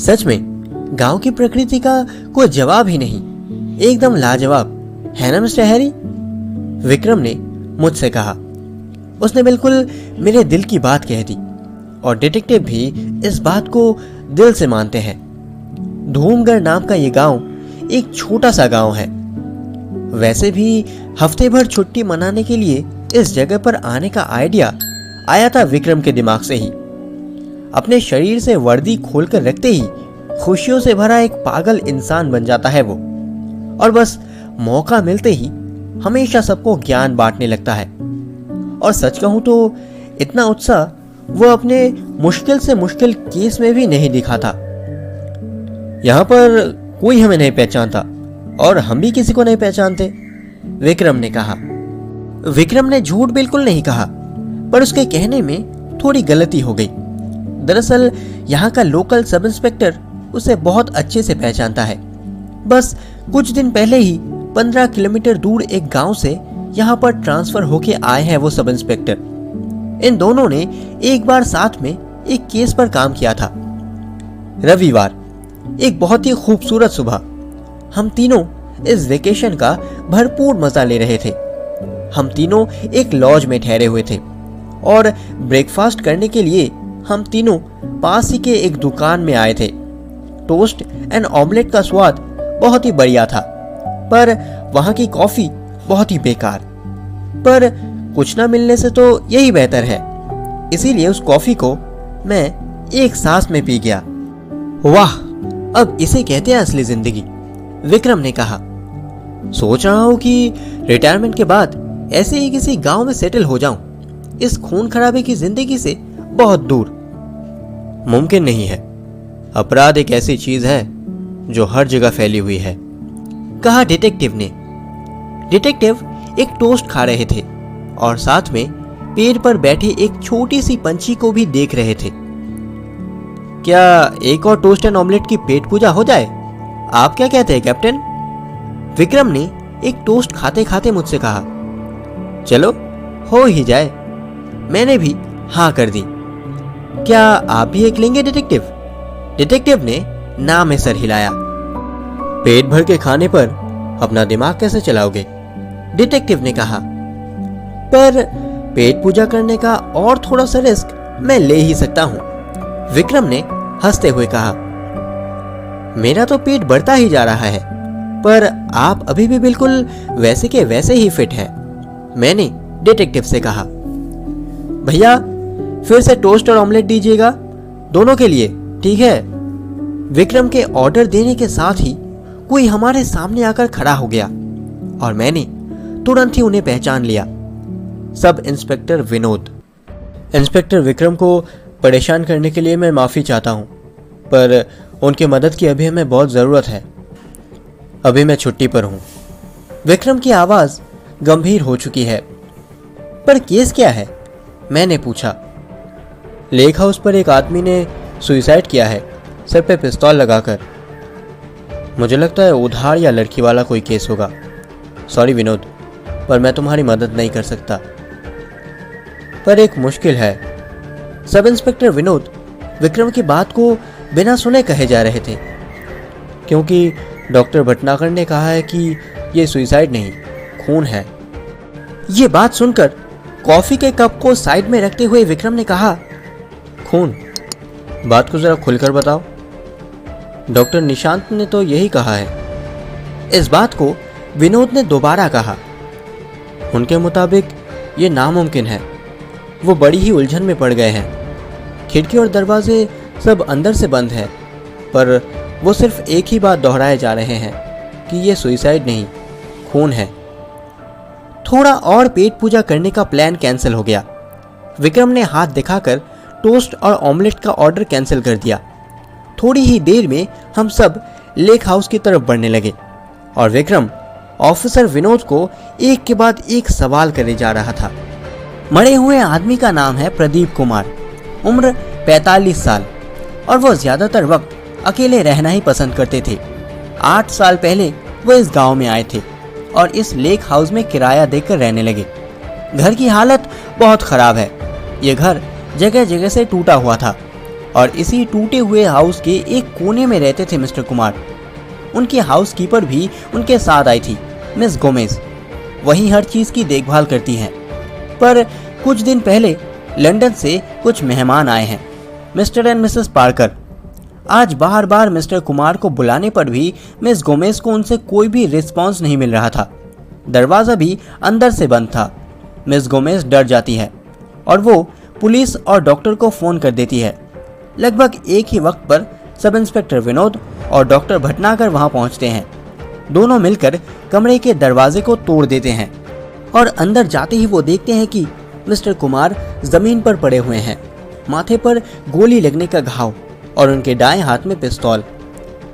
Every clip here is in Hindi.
सच में गांव की प्रकृति का कोई जवाब ही नहीं, एकदम लाजवाब है ना मिस्टर हैरी? विक्रम ने मुझसे कहा। उसने बिल्कुल मेरे दिल की बात कह दी और डिटेक्टिव भी इस बात को दिल से मानते हैं। धूमगढ़ नाम का ये गांव एक छोटा सा गांव है। वैसे भी हफ्ते भर छुट्टी मनाने के लिए इस जगह पर आने का आइडिया आया था विक्रम के दिमाग से ही। अपने शरीर से वर्दी खोलकर रखते ही खुशियों से भरा एक पागल इंसान बन जाता है वो, और बस मौका मिलते ही हमेशा सबको ज्ञान बांटने लगता है। और सच कहूं तो इतना उत्साह वो अपने मुश्किल से मुश्किल केस में भी नहीं दिखाता। यहां पर कोई हमें नहीं पहचानता और हम भी किसी को नहीं पहचानते, विक्रम ने कहा। विक्रम ने झूठ बिल्कुल नहीं कहा, पर उसके कहने में थोड़ी गलती हो गई। दरअसल यहाँ का लोकल सब इंस्पेक्टर उसे बहुत अच्छे से पहचानता है। बस कुछ दिन पहले ही 15 किलोमीटर दूर एक गांव से यहाँ पर ट्रांसफर होके आए हैं वो सब इंस्पेक्टर। इन दोनों ने एक बार साथ में एक केस पर काम किया था। रविवार, एक बहुत ही खूबसूरत सुबह, हम तीनों इस वेकेशन का भरपूर मजा ले रहे थे। हम तीनों एक लॉज में ठहरे हुए थे और ब्रेकफास्ट करने के लिए हम तीनों पास ही के एक दुकान में आए थे। टोस्ट एंड ऑमलेट का स्वाद बहुत ही बढ़िया था, पर वहां की कॉफी बहुत ही बेकार। पर कुछ ना मिलने से तो यही बेहतर है, इसीलिए उस कॉफी को मैं एक सांस में पी गया। वाह, अब इसे कहते हैं असली जिंदगी, विक्रम ने कहा। सोच रहा हूं कि रिटायरमेंट के बाद ऐसे ही किसी गांव में सेटल हो जाऊं, इस खून खराबे की जिंदगी से बहुत दूर। मुमकिन नहीं है, अपराध एक ऐसी चीज है जो हर जगह फैली हुई है, कहा डिटेक्टिव ने। डिटेक्टिव एक टोस्ट खा रहे थे और साथ में पेड़ पर बैठे एक छोटी सी पंछी को भी देख रहे थे। क्या एक और टोस्ट एंड ऑमलेट की पेट पूजा हो जाए? आप क्या कहते हैं कैप्टन? विक्रम ने एक टोस्ट खाते खाते मुझसे कहा। चलो हो ही जाए, मैंने भी हाँ कर दी। क्या आप भी एक लेंगे डिटेक्टिव? डिटेक्टिव ने ना में सर हिलाया। पेट भर के खाने पर अपना दिमाग कैसे चलाओगे? डिटेक्टिव ने कहा। पर पेट पूजा करने का और थोड़ा सा रिस्क मैं ले ही सकता हूं, विक्रम ने हंसते हुए कहा। मेरा तो पेट बढ़ता ही जा रहा है, पर आप अभी भी बिल्कुल वैसे के वैसे ही फिट हैं, मैंने डिटेक्टिव से कहा। भैया फिर से टोस्ट और ऑमलेट दीजिएगा, दोनों के लिए, ठीक है? विक्रम के ऑर्डर देने के साथ ही कोई हमारे सामने आकर खड़ा हो गया और मैंने तुरंत ही उन्हें पहचान लिया। Sub inspector Vinod. Inspector Vikram को परेशान करने के लिए मैं माफी चाहता हूं, पर उनकी मदद की अभी हमें बहुत जरूरत है। अभी मैं छुट्टी पर हूं। विक्रम की आवाज गंभीर हो चुकी है। पर केस क्या है? मैंने पूछा। लेक हाउस पर एक आदमी ने सुसाइड किया है, सर पे पिस्तौल लगाकर। मुझे लगता है उधार या लड़की वाला कोई केस होगा। सॉरी विनोद, पर मैं तुम्हारी मदद नहीं कर सकता। पर एक मुश्किल है। सब इंस्पेक्टर विनोद विक्रम की बात को बिना सुने कहे जा रहे थे, क्योंकि डॉक्टर भटनागर ने कहा है कि यह सुसाइड नहीं, खून है। ये बात सुनकर कॉफी के कप को साइड में रखते हुए विक्रम ने कहा, खून? बात को जरा खुलकर बताओ। डॉक्टर निशांत ने तो यही कहा है। इस बात को विनोद ने दोबारा कहा। उनके मुताबिक ये नामुमकिन है। वो बड़ी ही उलझन में पड़ गए हैं। खिड़की और दरवाजे सब अंदर से बंद है, पर वो सिर्फ एक ही बात दोहराए जा रहे हैं कि ये सुसाइड नहीं, खून है। थोड़ा और पेट पूजा करने का प्लान कैंसिल हो गया। विक्रम ने हाथ दिखाकर टोस्ट और ऑमलेट का ऑर्डर कैंसिल कर दिया। थोड़ी ही देर में हम सब लेक हाउस की तरफ बढ़ने लगे और विक्रम ऑफिसर विनोद को एक के बाद एक सवाल करे जा रहा था। मरे हुए आदमी का नाम है प्रदीप कुमार, उम्र 45 साल, और वो ज्यादातर वक्त अकेले रहना ही पसंद करते थे। 8 साल पहले वो इस गांव में आए थे और इस लेक हाउस में किराया देकर रहने लगे। घर की हालत बहुत खराब है। ये घर जगह जगह से टूटा हुआ था और इसी टूटे हुए हाउस के एक कोने में रहते थे मिस्टर कुमार। उनकी हाउसकीपर भी उनके साथ आई थी, मिस गोमेज। वही हर चीज की देखभाल करती हैं। पर कुछ दिन पहले लंदन से कुछ मेहमान आए हैं, मिस्टर एंड मिसेस पार्कर। आज बार बार मिस्टर कुमार को बुलाने पर भी मिस गोमेज को उनसे कोई भी रिस्पांस नहीं मिल रहा था। दरवाजा भी अंदर से बंद था। मिस गोमेज डर जाती है और वो पुलिस और डॉक्टर को फोन कर देती है। लगभग एक ही वक्त पर सब इंस्पेक्टर विनोद और डॉक्टर भटनागर वहां पहुंचते हैं। दोनों मिलकर कमरे के दरवाजे को तोड़ देते हैं और अंदर जाते ही वो देखते हैं कि मिस्टर कुमार जमीन पर पड़े हुए हैं, माथे पर गोली लगने का घाव और उनके दाएं हाथ में पिस्तौल।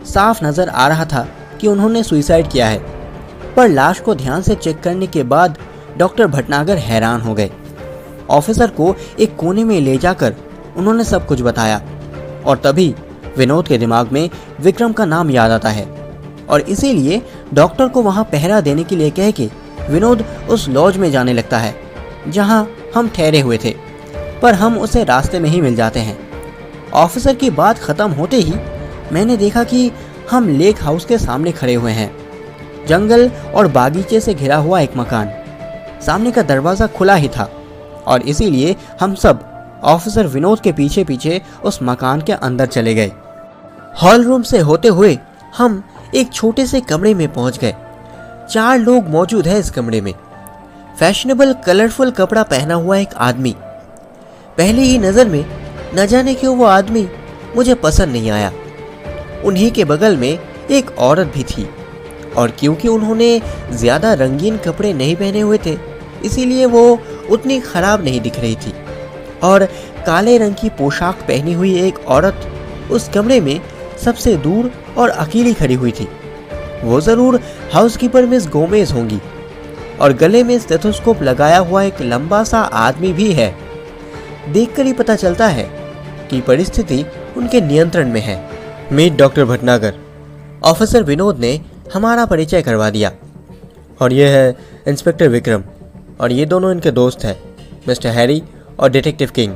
साफ नजर आ रहा था कि उन्होंने सुसाइड किया है। पर लाश को ध्यान से चेक करने के बाद डॉक्टर भटनागर हैरान हो गए। ऑफिसर को एक कोने में ले जाकर उन्होंने सब कुछ बताया और तभी विनोद के दिमाग में विक्रम का नाम याद आता है और इसीलिए डॉक्टर को वहां पहरा देने के लिए कह के विनोद उस लॉज में जाने लगता है जहां हम ठहरे हुए थे। पर हम उसे रास्ते में ही मिल जाते हैं। ऑफिसर की बात खत्म होते ही मैंने देखा कि हम लेक हाउस के सामने खड़े हुए हैं। जंगल और बागीचे से घिरा हुआ एक मकान, सामने का दरवाजा खुला ही था और इसीलिए हम सब ऑफिसर विनोद के पीछे पीछे उस मकान के अंदर चले गए। हॉल रूम से होते हुए हम एक छोटे से कमरे में पहुंच गए। 4 लोग मौजूद हैं इस कमरे में। फैशनेबल कलरफुल कपड़ा पहना हुआ एक आदमी। पहली ही नजर में न जाने क्यों वो आदमी मुझे पसंद नहीं आया। उन्हीं के बगल में एक औरत भी थी और क्योंकि उन्होंने ज्यादा रंगीन कपड़े नहीं पहने हुए थे इसीलिए वो उतनी खराब नहीं दिख रही थी। और काले रंग की पोशाक पहनी हुई एक औरत उस कमरे में सबसे दूर और अकेली खड़ी हुई थी। वो जरूर हाउसकीपर मिस गोमेज होंगी और गले में स्टेथोस्कोप लगाया हुआ एक लंबा सा आदमी भी है। देखकर ही पता चलता है कि परिस्थिति उनके नियंत्रण में है। Meet doctor Bhatnagar. Officer Vinod ने हमारा परिचय करवा दिया और ये है इंस्पेक्टर विक्रम और ये दोनों इनके दोस्त हैं, मिस्टर हैरी और डिटेक्टिव किंग।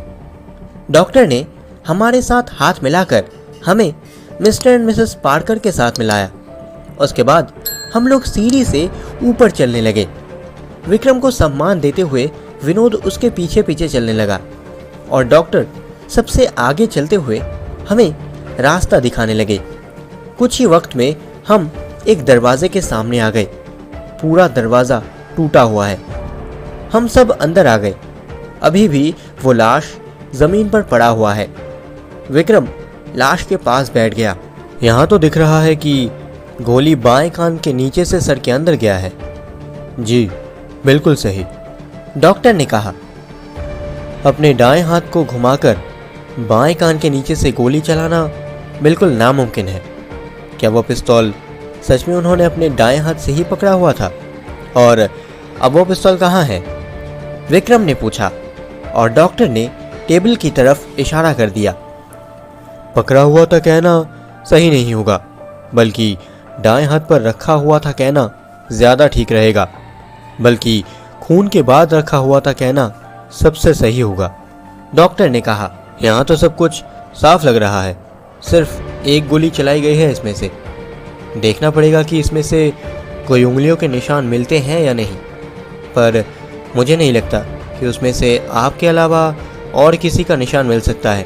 डॉक्टर ने हमारे साथ हाथ मिलाकर हमें मिस्टर एंड मिसेस पार्कर के साथ मिलाया। उसके बाद हम लोग सीढ़ी से ऊपर चलने लगे। विक्रम को सम्मान देते हुए विनोद उसके पीछे पीछे चलने लगा और डॉक्टर सबसे आगे चलते हुए हमें रास्ता दिखाने लगे। कुछ ही वक्त में हम एक दरवाजे के सामने आ गए। पूरा दरवाजा टूटा हुआ है। हम सब अंदर आ गए। अभी भी वो लाश जमीन पर पड़ा हुआ है। विक्रम लाश के पास बैठ गया। यहाँ तो दिख रहा है कि गोली बाएं कान के नीचे से सर के अंदर गया है। जी बिल्कुल सही, डॉक्टर ने कहा। अपने दाएं हाथ को घुमाकर बाएं कान के नीचे से गोली चलाना बिल्कुल नामुमकिन है। क्या वो पिस्तौल सच में उन्होंने अपने दाएं हाथ से ही पकड़ा हुआ था? और अब वो पिस्तौल कहाँ है? विक्रम ने पूछा और डॉक्टर ने टेबल की तरफ इशारा कर दिया। पकड़ा हुआ था कहना सही नहीं होगा, बल्कि दाएं हाथ पर रखा हुआ था कहना ज्यादा ठीक रहेगा। बल्कि खून के बाद रखा हुआ था कहना सबसे सही होगा, डॉक्टर ने कहा। यहाँ तो सब कुछ साफ लग रहा है। सिर्फ एक गोली चलाई गई है इसमें से। देखना पड़ेगा कि इसमें से कोई उंगलियों के निशान मिलते हैं या नहीं, पर मुझे नहीं लगता कि उसमें से आपके अलावा और किसी का निशान मिल सकता है।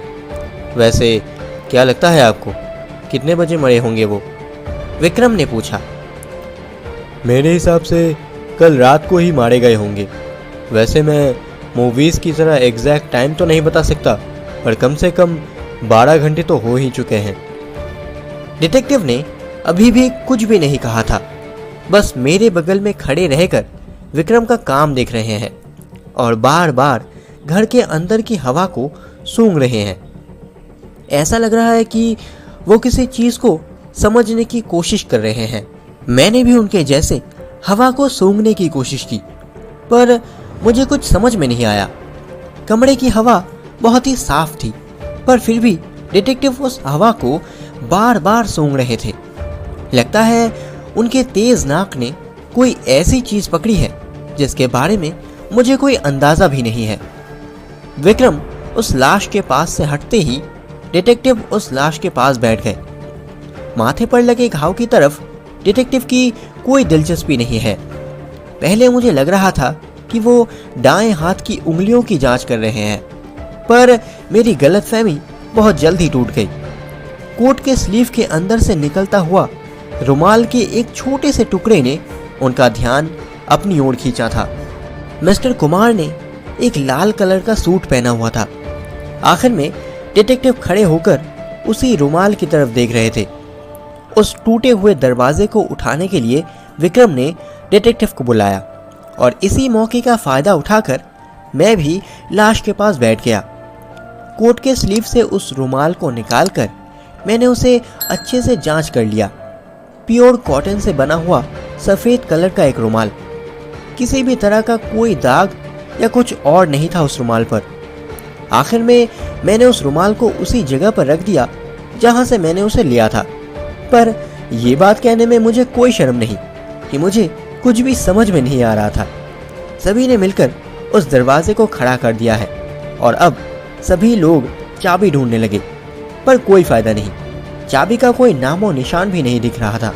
वैसे क्या लगता है आपको कितने बजे मरे होंगे वो? विक्रम ने पूछा। मेरे हिसाब से कल रात को ही मारे गए होंगे। वैसे मैं मूवीज की तरह एग्जैक्ट टाइम तो नहीं बता सकता, पर कम से कम 12 घंटे तो हो ही चुके हैं। डिटेक्टिव ने अभी भी कुछ भी नहीं कहा था, बस मेरे बगल में खड़े रहकर विक्रम का काम देख रहे हैं और बार बार घर के अंदर की हवा को सूंघ रहे हैं। ऐसा लग रहा है कि वो किसी चीज को समझने की कोशिश कर रहे हैं। मैंने भी उनके जैसे हवा को सूंघने की कोशिश की, पर मुझे कुछ समझ में नहीं आया। कमरे की हवा बहुत ही साफ थी, पर फिर भी डिटेक्टिव उस हवा को बार बार सूंघ रहे थे। लगता है उनके तेज नाक ने कोई ऐसी चीज पकड़ी है जिसके बारे में मुझे कोई अंदाजा भी नहीं है। विक्रम उस लाश के पास से हटते ही डिटेक्टिव उस लाश के पास बैठ गए। माथे पर लगे घाव की तरफ डिटेक्टिव की कोई दिलचस्पी नहीं है। पहले मुझे लग रहा था कि वो दाएं हाथ की उंगलियों की जांच कर रहे हैं, पर मेरी गलतफहमी बहुत जल्द ही टूट गई। कोट के स्लीव के अंदर से निकलता हुआ रुमाल के एक छोटे से टुकड़े ने उनका ध्यान अपनी ओर खींचा था। मिस्टर कुमार ने एक लाल कलर का सूट पहना हुआ था। आखिर में डिटेक्टिव खड़े होकर उसी रुमाल की तरफ देख रहे थे। उस टूटे हुए दरवाजे को उठाने के लिए विक्रम ने डिटेक्टिव को बुलाया और इसी मौके का फायदा उठाकर मैं भी लाश के पास बैठ गया। कोट के स्लीव से उस रुमाल को निकालकर मैंने उसे अच्छे से जांच कर लिया। प्योर कॉटन से बना हुआ सफेद कलर का एक रुमाल, किसी भी तरह का कोई दाग या कुछ और नहीं था उस रुमाल पर। आखिर में मैंने उस रुमाल को उसी जगह पर रख दिया जहां से मैंने उसे लिया था। पर यह बात कहने में मुझे कोई शर्म नहीं कि मुझे कुछ भी समझ में नहीं आ रहा था। सभी ने मिलकर उस दरवाजे को खड़ा कर दिया है और अब सभी लोग चाबी ढूंढने लगे, पर कोई फायदा नहीं। चाबी का कोई नामो निशान भी नहीं दिख रहा था।